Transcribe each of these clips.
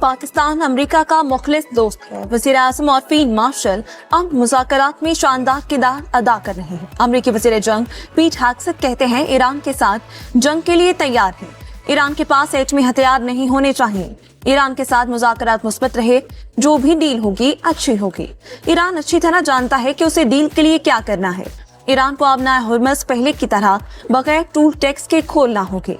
Pakistan America का मुखलिस दोस्त है। वज़ीर आज़म और फील्ड मार्शल अब मुज़ाकरात में शानदार किरदार अदा कर रहे हैं। अमेरिकी वज़ीर जंग पीट हेग्सेथ कहते हैं ईरान के साथ जंग के लिए तैयार है। ईरान के पास एटमी हथियार नहीं होने चाहिए। ईरान के साथ मुज़ाकरात मुस्बत रहे, जो भी डील होगी अच्छी होगी। ईरान अच्छी तरह जानता है कि उसे डील के लिए क्या करना है। ईरान को अब नया हुर्मज़ पहले की तरह बगैर टूल टैक्स के खोलना होगी।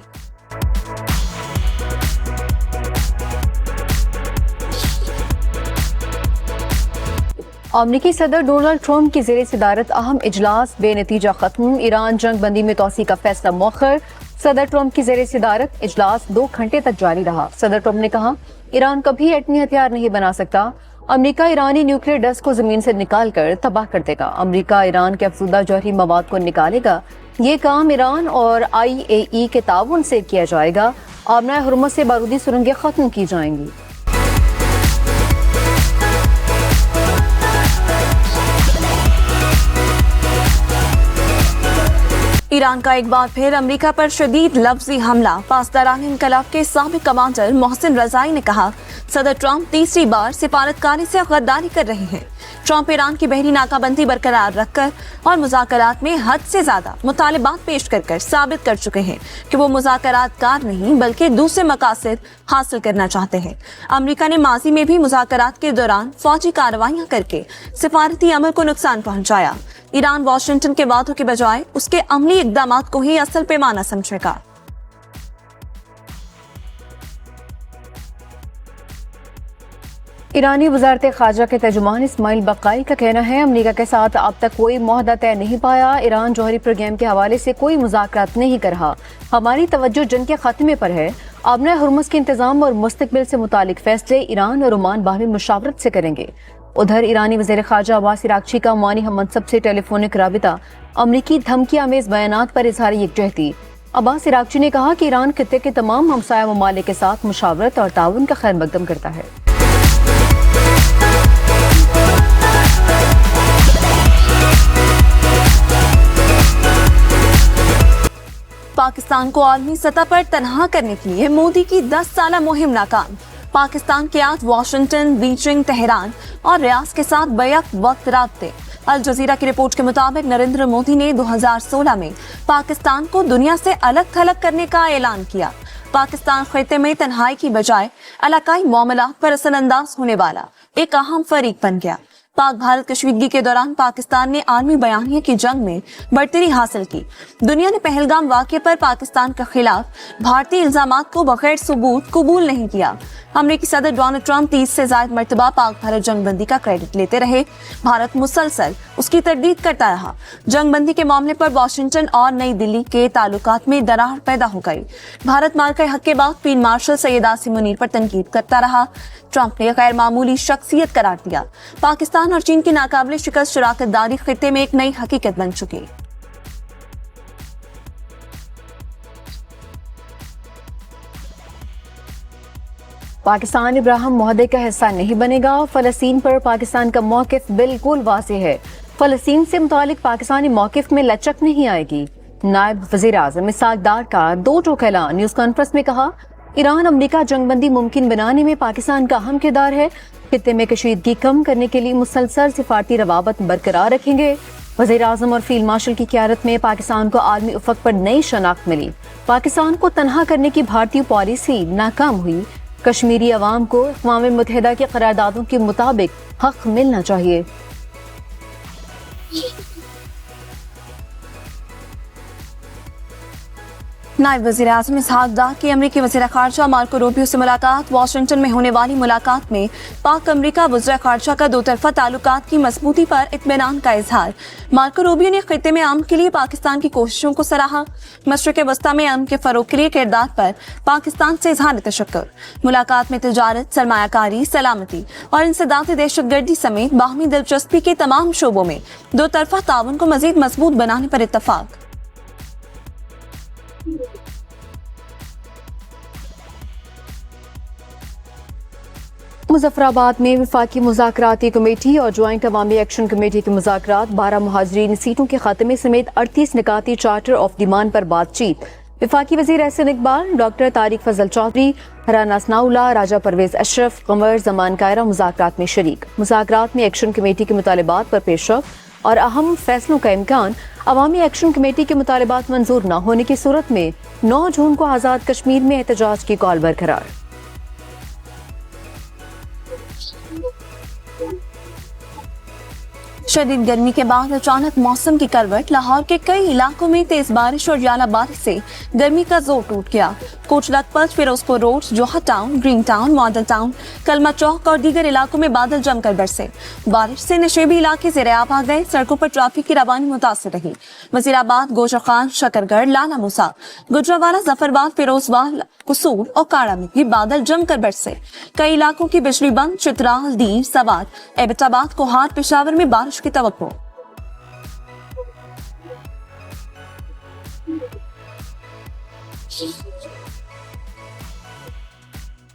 अमरीकी सदर डोनाल्ड ट्रंप की ज़ेरे सदारत अहम इजलास बेनतीजा खत्म। ईरान जंग बंदी में तोसी का फैसला मौखर। सदर ट्रंप की ज़ेरे सदारत इजलास 2 घंटे तक जारी रहा। सदर ट्रंप ने कहा ईरान कभी एटमी हथियार नहीं बना सकता। अमरीका ईरानी न्यूक्लियर डस्ट को जमीन से निकाल कर तबाह कर देगा। अमरीका ईरान के अफजुदा जौहरी मवाद को निकालेगा। ये काम ईरान और IAEA के ताउन से किया जाएगा। आमना हुर्मुज़ से बारूदी सुरंगें खत्म की जाएंगी। ईरान का एक बार फिर अमेरिका पर शदीद लफ्जी हमला। पासदारान इनकलाब के साबिक कमांडर मोहसिन रजाई ने कहा सदर ट्रंप तीसरी बार सिफारतकारी से गद्दारी कर रहे हैं। ट्रंप ईरान की बहरी नाकाबंदी बरकरार रखकर और मुज़ाकरात में हद से ज्यादा मुतालिबात पेश कर साबित कर चुके हैं कि वो मुज़ाकरातकार नहीं बल्कि दूसरे मकासद हासिल करना चाहते हैं। अमेरिका ने माजी में भी मुज़ाकरात के दौरान फौजी कार्रवाइयां करके सिफारती अमल को नुकसान पहुंचाया। ईरान वाशिंगटन के वादों के बजाय उसके अमली इक़दामात को ही असल पैमाना समझेगा। ईरानी वज़ारत ख़ारजा के तर्जुमान इस्माइल बक़ाई का कहना है अमेरिका के साथ अब तक कोई मुआहदा तय नहीं पाया। ईरान जौहरी प्रोग्राम के हवाले से कोई मुज़ाकरात नहीं कर रहा। हमारी तवज्जो जंग के खात्मे पर है। आबना हुर्मुज़ के इंतज़ाम और मुस्तक़बिल से मुतालिक फैसले ईरान और ओमान बाहमी मुशावरत से करेंगे। उधर ईरानी वज़ीर ख़ारजा अब्बास इराक़ची का मानी हममनसब से टेलीफोनिक राबिता अमरीकी धमकी आमेज़ बयानात पर इज़हार यकजहती। अब्बास इराक़ची ने कहा कि ईरान खित्ते के तमाम हमसाया ममालिक के साथ मुशावरत और ताउन का खैर मकदम करता है। पाकिस्तान को आलमी सतह पर तनहा करने के लिए मोदी की 10 साला मुहिम नाकाम। पाकिस्तान के आज वाशिंगटन, बीजिंग, तेहरान और रियाद के साथ बैक वक्त राब्ते। अल जजीरा की रिपोर्ट के मुताबिक नरेंद्र मोदी ने 2016 में पाकिस्तान को दुनिया से अलग थलग करने का ऐलान किया। पाकिस्तान खित्ते में तन्हाई की बजाय इलाकाई मामलात पर असरअंदाज होने वाला एक अहम फरीक बन गया। पाक भारत कशीदगी के दौरान पाकिस्तान ने आर्मी बयानिया की जंग में बढ़तरी हासिल की। दुनिया ने पहलगाम वाक़े पर पाकिस्तान के खिलाफ भारतीय इल्जामात को बगैर सबूत कबूल नहीं किया। अमेरिकी सदर डोनाल्ड ट्रंप 30 से ज्यादा मर्तबा पाक भारत जंगबंदी का क्रेडिट लेते रहे। भारत मुसलसल उसकी तरदीद करता रहा। जंगबंदी के मामले पर वाशिंगटन और नई दिल्ली के ताल्लुकात में दरार पैदा हो गई। भारत मार्का हक के बाद फील्ड मार्शल सैयद आसिम मुनीर पर तनकीद करता रहा। ट्रंप ने गैर मामूली शख्सियत करार दिया। पाकिस्तान और चीन की नाकाबिले शिकस्त शराकतदारी खित्ते में एक नई हकीकत बन चुकी। पाकिस्तान इब्राहिम मुआहदे का हिस्सा नहीं बनेगा। फलस्तीन पर पाकिस्तान का मौक़िफ़ बिल्कुल वाज़ेह है। फलस्तीन से मुतालिक पाकिस्तानी मौक़िफ़ में लचक नहीं आएगी। नायब वज़ीर आज़म इसहाक़ डार का 2 टोक ऐलान। न्यूज़ कॉन्फ्रेंस में कहा ईरान अमरीका जंगबंदी मुमकिन बनाने में पाकिस्तान का अहम किरदार है। खित्ते में कशीदगी कम करने के लिए मुसलसल सिफारती रवाबत बरकरार रखेंगे। वज़ीर आज़म और फील्ड मार्शल की क़यादत में पाकिस्तान को आलमी उफ़क़ पर नई शनाख्त मिली। पाकिस्तान को तनहा करने की भारतीय पॉलिसी नाकाम हुई। कश्मीरी अवाम को अक़वाम मुत्तहिदा की करारदादों के मुताबिक हक मिलना चाहिए। नायब वज़ीर आज़म इसहाक़ डार की अमरीकी वज़ीर ख़ारजा मार्को रूबियो से मुलाकात। वाशिंगटन में होने वाली मुलाकात में पाक अमरीका वज़ीर ख़ारजा का 2 तरफ़ा ताल्लुकात की मजबूती पर इत्मीनान का इजहार। मार्को रूबियो ने खित्ते में अमन के लिए पाकिस्तान की कोशिशों को सराहा। मशरिक़ वस्ता में अमन के फ़रोग़ के लिए किरदार पर पाकिस्तान से इजहार तशक्कुर। मुलाकात में तिजारत, सरमायाकारी, सलामती और इंसदाद दहशतगर्दी समेत बाहमी दिलचस्पी के तमाम शोबों में 2 तरफ़ा ताउन को मज़ीद मजबूत बनाने पर इत्तफ़ाक़। मुज़फ़्फ़राबाद में वफ़ाक़ी मुज़ाकराती कमेटी और ज्वाइंट अवामी एक्शन कमेटी के मुज़ाकरात। 12 मुहाजिरीन सीटों के खात्मे समेत 38 निकाती चार्टर ऑफ डिमांड पर बातचीत। वफाकी वज़ीर एहसन इकबाल, डॉक्टर तारिक फजल चौधरी, राना सनाउल्लाह, राजा परवेज अशरफ, कमर जमान कायरा मुज़ाकरात में शरीक। मुज़ाकरात में एक्शन कमेटी के मुतालिबात पर पेशरफ और अहम फैसलों का इम्कान। अवामी एक्शन कमेटी के मुतालिबात मंजूर न होने की सूरत में 9 जून को आज़ाद कश्मीर में एहतजाज की कॉल बरकरार। शदीद गर्मी के बाद अचानक मौसम की करवट। लाहौर के कई इलाकों में तेज बारिश और याला बारिश से गर्मी का जोर टूट गया। कोच Lakhpat, Ferozepur road, Johar town, green town, model town, Kalma Chowk और दीगर इलाकों में बादल जमकर बरसे। बारिश से नशेबी इलाके ज़ेर-ए-आब आ गए। सड़कों पर ट्रैफिक की रवानी मुतासिर रही। वजीराबाद, गोजरखान, शकरगढ़, लाला मूसा, गुजरावाला, जफरबाद, फिरोजबाद, कसूर और काड़ा में भी बादल जमकर बरसे। कई इलाकों की बिजली बंद। चित्राल, दीर, सवात, एबटाबाद, कोहाट, पेशावर में बारिश की तवक्को।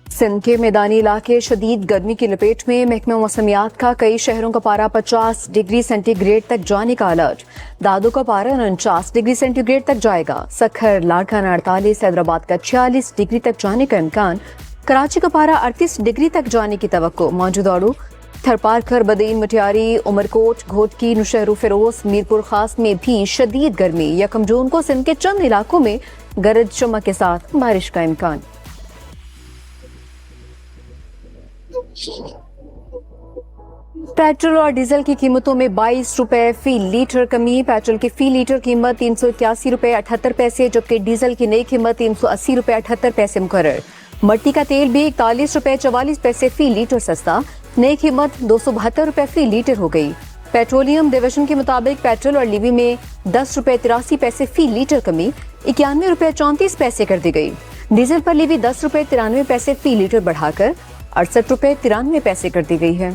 सिंध के मैदानी इलाके शदीद गर्मी की लपेट में। महकमा मौसमियात का कई शहरों का पारा 50 डिग्री सेंटीग्रेड तक जाने का अलर्ट। दादो का पारा 49 डिग्री सेंटीग्रेड तक जाएगा। सखर, लाड़काना 48, हैदराबाद का 46 डिग्री तक जाने का इम्कान। कराची का पारा 38 डिग्री तक जाने की तवक्को। मौजूदाड़ू, थरपारकर, बदीन, मटियारी, उमरकोट, घोटकी, नुशहरो फिरोज, मीरपुर खास में भी शदीद गर्मी। 1 जून को सिंध के चंद इलाकों में गरज चमक के साथ बारिश का इम्कान। पेट्रोल और डीजल की कीमतों में 22 रुपए फी लीटर कमी। पेट्रोल की फी लीटर कीमत 381 रुपए 78 पैसे, जबकि डीजल की नई कीमत 380 रुपए 78 पैसे मुकर्रर। मट्टी का तेल भी 41 रुपए 44 पैसे फी लीटर सस्ता। नई कीमत 272 रुपए फी लीटर हो गई। पेट्रोलियम डिवीजन के मुताबिक पेट्रोल और लीवी में 10 रुपए 83 पैसे फी लीटर कमी 91 रुपए 34 पैसे कर दी गई। डीजल पर लीवी 10 रुपए 93 पैसे फी लीटर बढ़ाकर 68 रुपए 93 पैसे कर दी गई है।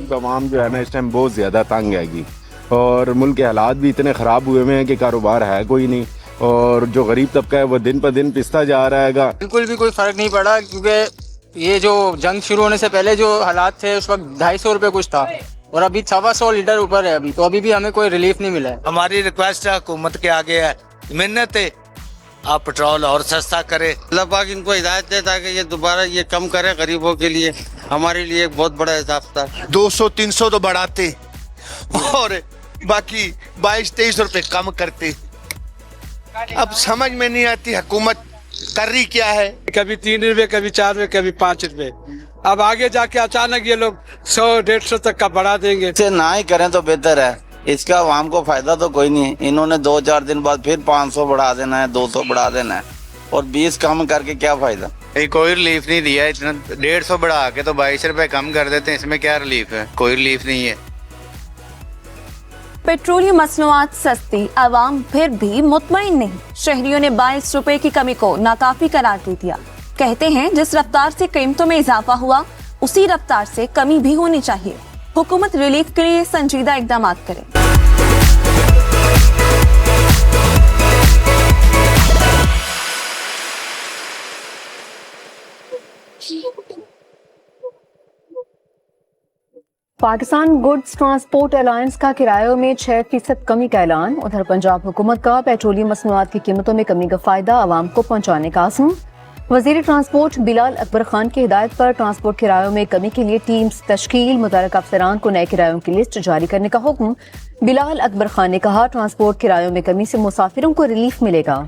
तमाम जो है ना इस टाइम बहुत ज़्यादा तंग आएगी और मुल्क के हालात भी इतने ख़राब हुए हैं कि कारोबार है कोई नहीं और जो गरीब तबका है वो दिन पर दिन पिसता जा रहा है। बिल्कुल भी कोई फ़र्क नहीं पड़ा, क्योंकि ये जो जंग शुरू होने से पहले जो हालात थे उस वक्त 250 रुपये कुछ था और अभी 125 लीटर ऊपर है अभी, तो अभी भी हमें कोई रिलीफ नहीं मिला है। हमारी रिक्वेस्ट है हुकूमत के आगे है, मिन्नत है, आप पेट्रोल और सस्ता करें। अल्लाह पाक इनको हिदायत दे ताकि ये दोबारा ये कम करे गरीबों के लिए। हमारे लिए एक बहुत बड़ा हिसाब था। 200-300 तो बढ़ाते और बाकी 22-23 रुपए कम करते। अब समझ में नहीं आती हुकूमत कर रही क्या है। कभी 3 रुपए, कभी 4 रुपए, कभी 5 रुपए। अब आगे जाके अचानक ये लोग 100-150 तक का बढ़ा देंगे। इसे ना ही करें तो बेहतर है, इसका आवाम को फायदा तो कोई नहीं है। इन्होंने 2-4 दिन बाद फिर 500 बढ़ा देना है, 200 बढ़ा देना है और 20 कम करके क्या फायदा। कोई रिलीफ नहीं दिया। इतना 150 बढ़ा के तो 22 रुपए कम कर देते हैं, इसमें क्या रिलीफ है? कोई रिलीफ नहीं है। पेट्रोलियम मसनूआत सस्ती, आवाम फिर भी मुतमईन नहीं। शहरियों ने 22 रुपए की कमी को नाकाफी करार दे दिया। कहते हैं जिस रफ्तार से कीमतों में इजाफा हुआ उसी रफ्तार से कमी भी होनी चाहिए। हुकूमत रिलीफ के लिए संजीदा इकदाम करे। पाकिस्तान गुड्स ट्रांसपोर्ट अलायंस का किरायों में 6% कमी का ऐलान। उधर पंजाब हुकूमत का पेट्रोलियम मसनूआत की कीमतों में कमी का फायदा आवाम को पहुंचाने का अज़्म। वज़ीर ट्रांसपोर्ट बिलाल अकबर खान की हिदायत पर ट्रांसपोर्ट किरायों में कमी के लिए टीम्स तश्कील, मुतल्लिक़ अफसरान को नए किरायों की लिस्ट जारी करने का हुक्म। बिलाल अकबर खान ने कहा, ट्रांसपोर्ट किरायों में कमी से मुसाफिरों को रिलीफ मिलेगा।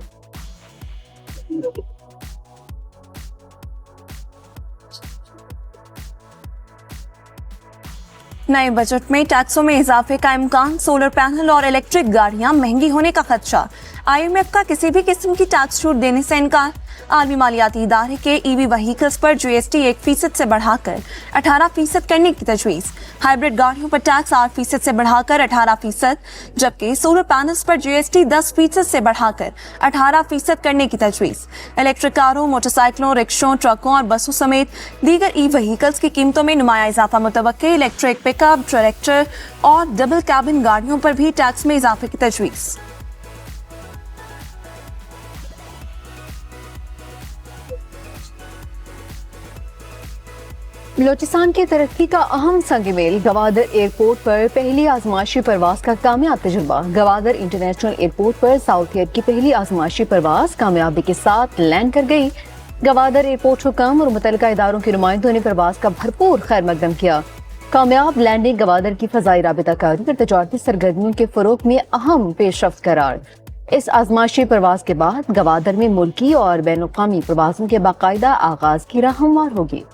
नए बजट में टैक्सों में इजाफे का इम्कान। सोलर पैनल और इलेक्ट्रिक गाड़ियां महंगी होने का खदशा। IMF का किसी भी किस्म की टैक्स छूट देने से इनकार। आलमी मालियाती इदारे के EV व्हीकल्स पर GST 1% से बढ़ाकर 18% करने की तजवीज़। हाइब्रिड गाड़ियों पर टैक्स 8% से बढ़ाकर 18%, जबकि सोलर पैनल्स पर GST 10% से बढ़ाकर 18% करने की तजवीज़। इलेक्ट्रिक कारों, मोटरसाइकिलों, रिक्शों, ट्रकों और बसों समेत दीगर व्हीकल्स की कीमतों में नुमाया इजाफा मुतवक्के। इलेक्ट्रिक पिकअप, ट्रैक्टर और डबल कैबिन गाड़ियों पर भी टैक्स में इजाफे की तजवीज़। बलूचिस्तान की तरक्की का अहम संग मेल गवादर एयरपोर्ट पर पहली आजमाइशी परवाज का कामयाब तजुर्बा। गवादर इंटरनेशनल एयरपोर्ट पर साउथ ईयर की पहली आजमाइशी परवाज कामयाबी के साथ लैंड कर गई। गवादर एयरपोर्ट हुकाम और मुतल्लिका इदारों के नुमाइंदों ने परवाज का भरपूर खैर मकदम किया। कामयाब लैंडिंग गवादर की फजाई राबिताकारी और तजारती सरगर्मियों के फरोग में अहम पेशरफ्त करार। इस आजमाइशी परवाज के बाद गवादर में मुल्की और बैन अवी परवाजों के बाकायदा आगाज की राह हमवार होगी।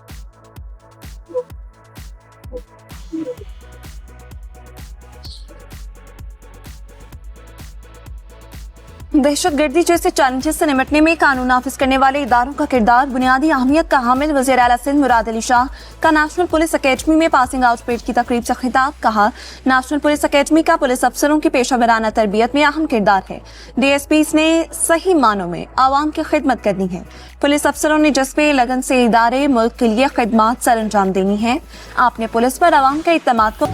दहशतगर्दी जैसे चैलेंजेस से निपटने में कानून नाफिज करने वाले इदारों का किरदार बुनियादी अहमियत का हामिल वज़ीर आला सिंध मुराद अली शाह का नेशनल पुलिस अकेडमी में पासिंग आउट परेड की तकरीब से खिताब। कहा, नेशनल पुलिस अकेडमी का पुलिस अफसरों की पेशा वराना तरबियत में अहम किरदार है। DSPs ने सही मानों में आवाम की खिदमत करनी है। पुलिस अफसरों ने जज्बे लगन से इदारे मुल्क के लिए खिदमत सर अंजाम देनी है। आपने पुलिस पर आवाम के इत्तेमाद को